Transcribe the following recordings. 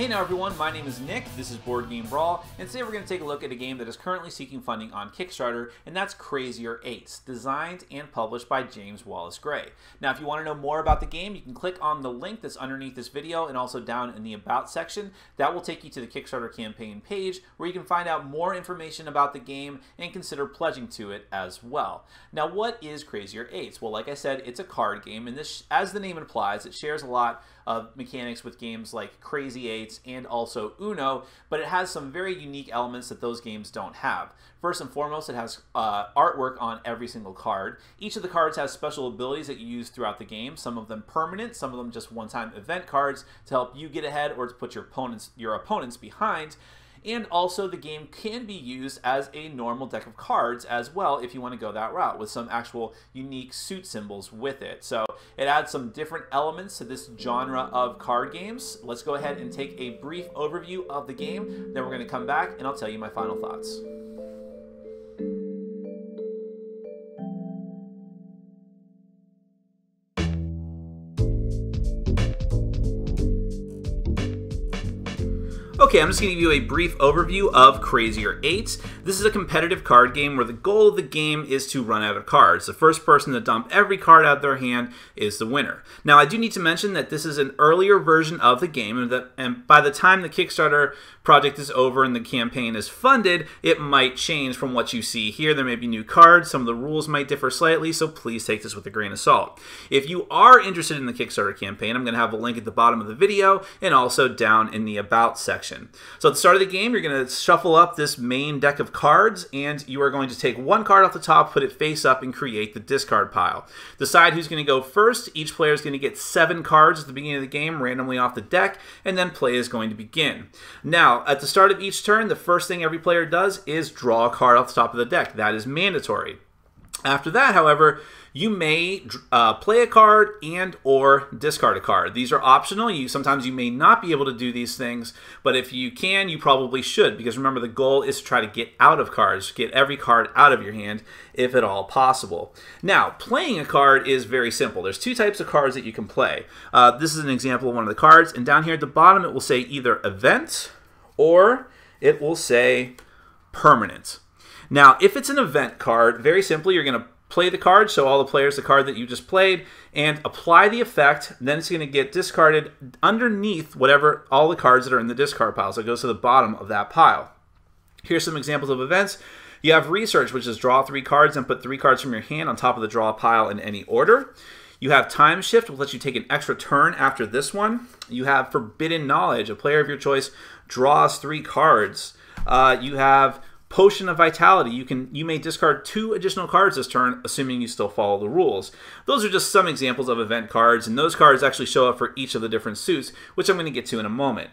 Hey now everyone, my name is Nick, this is Board Game Brawl, and today we're going to take a look at a game that is currently seeking funding on Kickstarter, and that's Crazier 8, designed and published by James Wallace Gray. Now if you want to know more about the game, you can click on the link that's underneath this video and also down in the About section. That will take you to the Kickstarter campaign page where you can find out more information about the game and consider pledging to it as well. Now what is Crazier 8? Well, like I said, it's a card game, and this, as the name implies, it shares a lot of mechanics with games like Crazy 8 and also Uno, but it has some very unique elements that those games don't have. First and foremost, it has artwork on every single card. Each of the cards has special abilities that you use throughout the game, some of them permanent, some of them just one-time event cards to help you get ahead or to put your opponents behind. And also the game can be used as a normal deck of cards as well if you want to go that route with some actual unique suit symbols with it. So it adds some different elements to this genre of card games. Let's go ahead and take a brief overview of the game, then we're going to come back and I'll tell you my final thoughts. Okay, I'm just going to give you a brief overview of Crazier 8. This is a competitive card game where the goal of the game is to run out of cards. The first person to dump every card out of their hand is the winner. Now, I do need to mention that this is an earlier version of the game, and by the time the Kickstarter project is over and the campaign is funded, it might change from what you see here. There may be new cards, some of the rules might differ slightly, so please take this with a grain of salt. If you are interested in the Kickstarter campaign, I'm going to have a link at the bottom of the video and also down in the About section. So at the start of the game, you're going to shuffle up this main deck of cards, and you are going to take one card off the top, put it face up, and create the discard pile. Decide who's going to go first. Each player is going to get 7 cards at the beginning of the game, randomly off the deck, and then play is going to begin. Now, at the start of each turn, the first thing every player does is draw a card off the top of the deck. That is mandatory. After that, however, you may play a card and or discard a card. These are optional. Sometimes you may not be able to do these things, but if you can, you probably should, because remember, the goal is to try to get out of cards, get every card out of your hand, if at all possible. Now, playing a card is very simple. There's 2 types of cards that you can play. This is an example of one of the cards, and down here at the bottom it will say either event or it will say permanent. Now, if it's an event card, very simply, you're going to play the card, show all the players the card that you just played, and apply the effect. Then it's going to get discarded underneath all the cards that are in the discard pile. So it goes to the bottom of that pile. Here's some examples of events. You have research, which is draw 3 cards and put 3 cards from your hand on top of the draw pile in any order. You have time shift, which lets you take an extra turn after this one. You have forbidden knowledge. A player of your choice draws 3 cards. You have Potion of Vitality. You may discard 2 additional cards this turn, assuming you still follow the rules. Those are just some examples of event cards, and those cards actually show up for each of the different suits, which I'm going to get to in a moment.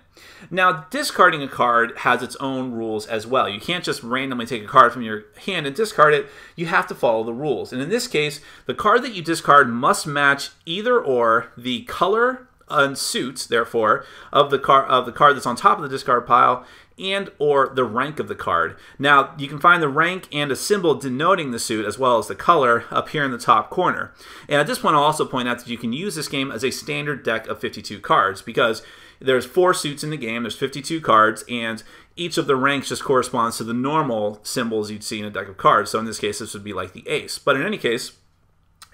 Now, discarding a card has its own rules as well. You can't just randomly take a card from your hand and discard it. You have to follow the rules. And in this case, the card that you discard must match either or the color and suits, therefore, of the card that's on top of the discard pile, and or the rank of the card. Now, you can find the rank and a symbol denoting the suit as well as the color up here in the top corner. And at this point, I'll also point out that you can use this game as a standard deck of 52 cards, because there's 4 suits in the game, there's 52 cards, and each of the ranks just corresponds to the normal symbols you'd see in a deck of cards. So in this case, this would be like the ace. But in any case,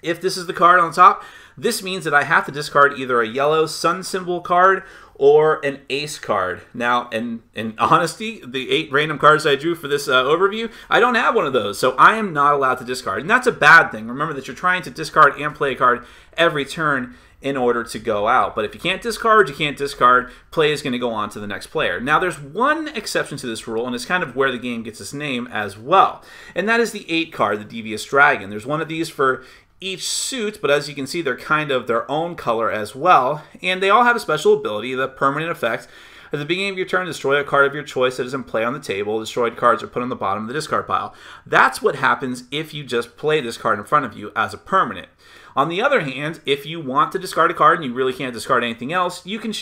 if this is the card on the top, this means that I have to discard either a yellow sun symbol card or an ace card. Now, in honesty, the 8 random cards I drew for this overview, I don't have one of those, so I am not allowed to discard. And that's a bad thing. Remember that you're trying to discard and play a card every turn in order to go out. But if you can't discard, you can't discard. Play is going to go on to the next player. Now, there's one exception to this rule, and it's kind of where the game gets its name as well. And that is the 8 card, the Devious Dragon. There's one of these for each suit, but as you can see, they're kind of their own color as well, and they all have a special ability, the permanent effect. At the beginning of your turn, destroy a card of your choice that is in play on the table. Destroyed cards are put on the bottom of the discard pile. That's what happens if you just play this card in front of you as a permanent. On the other hand, if you want to discard a card and you really can't discard anything else, you can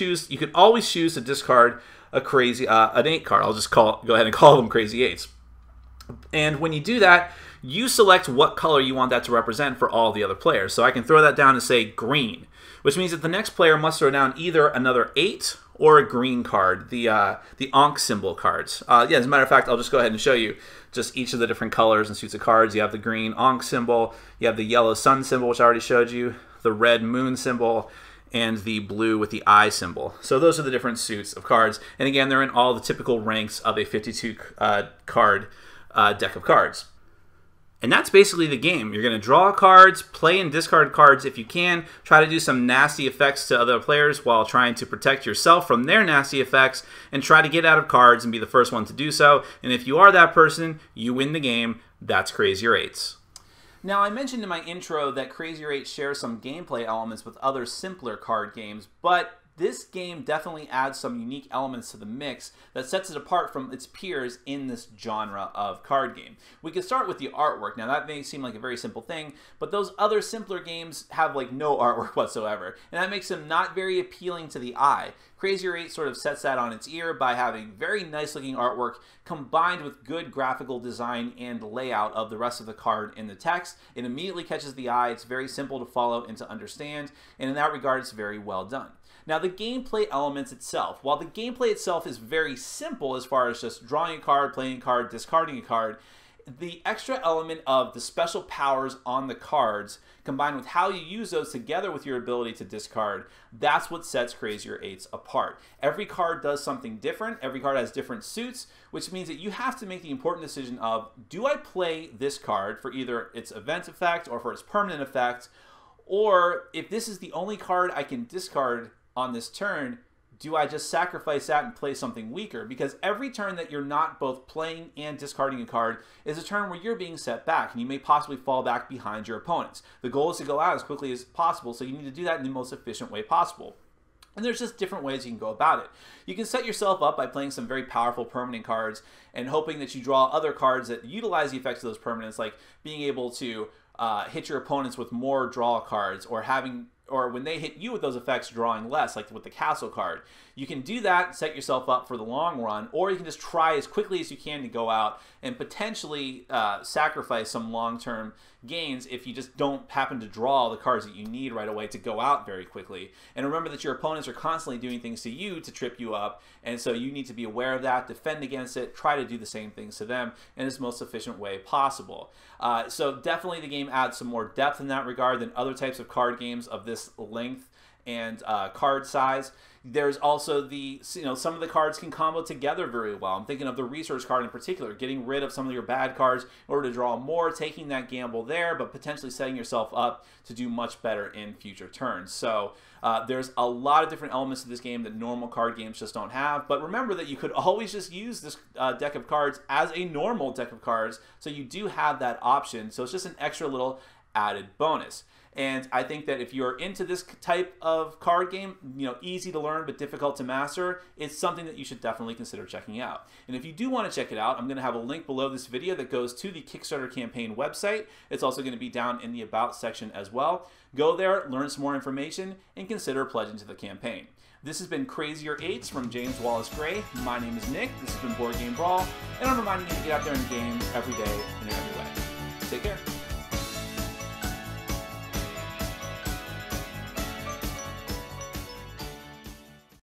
always choose to discard an 8 card. I'll just go ahead and call them Crazy 8s. And when you do that, you select what color you want that to represent for all the other players. So I can throw that down and say green, which means that the next player must throw down either another 8 or a green card, the Ankh symbol cards. Yeah, as a matter of fact, I'll just go ahead and show you just each of the different colors and suits of cards. You have the green Ankh symbol, you have the yellow sun symbol, which I already showed you, the red moon symbol, and the blue with the eye symbol. So those are the different suits of cards. And again, they're in all the typical ranks of a 52 card deck of cards. And that's basically the game. You're going to draw cards, play and discard cards if you can, try to do some nasty effects to other players while trying to protect yourself from their nasty effects, and try to get out of cards and be the first one to do so. And if you are that person, you win the game. That's Crazier 8s. Now, I mentioned in my intro that Crazier 8 shares some gameplay elements with other simpler card games, but this game definitely adds some unique elements to the mix that sets it apart from its peers in this genre of card game. We can start with the artwork. Now, that may seem like a very simple thing, but those other simpler games have like no artwork whatsoever, and that makes them not very appealing to the eye. Crazier 8 sort of sets that on its ear by having very nice looking artwork combined with good graphical design and layout of the rest of the card in the text. It immediately catches the eye. It's very simple to follow and to understand, and in that regard, it's very well done. Now, the gameplay elements itself. While the gameplay itself is very simple as far as just drawing a card, playing a card, discarding a card, the extra element of the special powers on the cards, combined with how you use those together with your ability to discard, that's what sets Crazier 8s apart. Every card does something different. Every card has different suits, which means that you have to make the important decision of, do I play this card for either its event effect or for its permanent effect, or if this is the only card I can discard on this turn, do I just sacrifice that and play something weaker? Because every turn that you're not both playing and discarding a card is a turn where you're being set back, and you may possibly fall back behind your opponents. The goal is to go out as quickly as possible, so you need to do that in the most efficient way possible. And there's just different ways you can go about it. You can set yourself up by playing some very powerful permanent cards and hoping that you draw other cards that utilize the effects of those permanents, like being able to hit your opponents with more draw cards, or when they hit you with those effects, drawing less, like with the castle card. You can do that, set yourself up for the long run, or you can just try as quickly as you can to go out and potentially sacrifice some long-term gains if you just don't happen to draw the cards that you need right away to go out very quickly. And remember that your opponents are constantly doing things to you to trip you up, and so you need to be aware of that, defend against it, try to do the same things to them in its most efficient way possible. So definitely the game adds some more depth in that regard than other types of card games of this length and card size. There's also some of the cards can combo together very well. I'm thinking of the research card in particular, getting rid of some of your bad cards in order to draw more, taking that gamble there, but potentially setting yourself up to do much better in future turns. So there's a lot of different elements to this game that normal card games just don't have. But remember that you could always just use this deck of cards as a normal deck of cards, so you do have that option. So it's just an extra little added bonus. And I think that if you're into this type of card game, easy to learn but difficult to master, it's something that you should definitely consider checking out. And if you do want to check it out, I'm going to have a link below this video that goes to the Kickstarter campaign website. It's also going to be down in the About section as well. Go there, learn some more information, and consider pledging to the campaign. This has been Crazier 8s from James Wallace Gray. My name is Nick. This has been Board Game Brawl, and I'm reminding you to get out there and game every day in every way. Take care.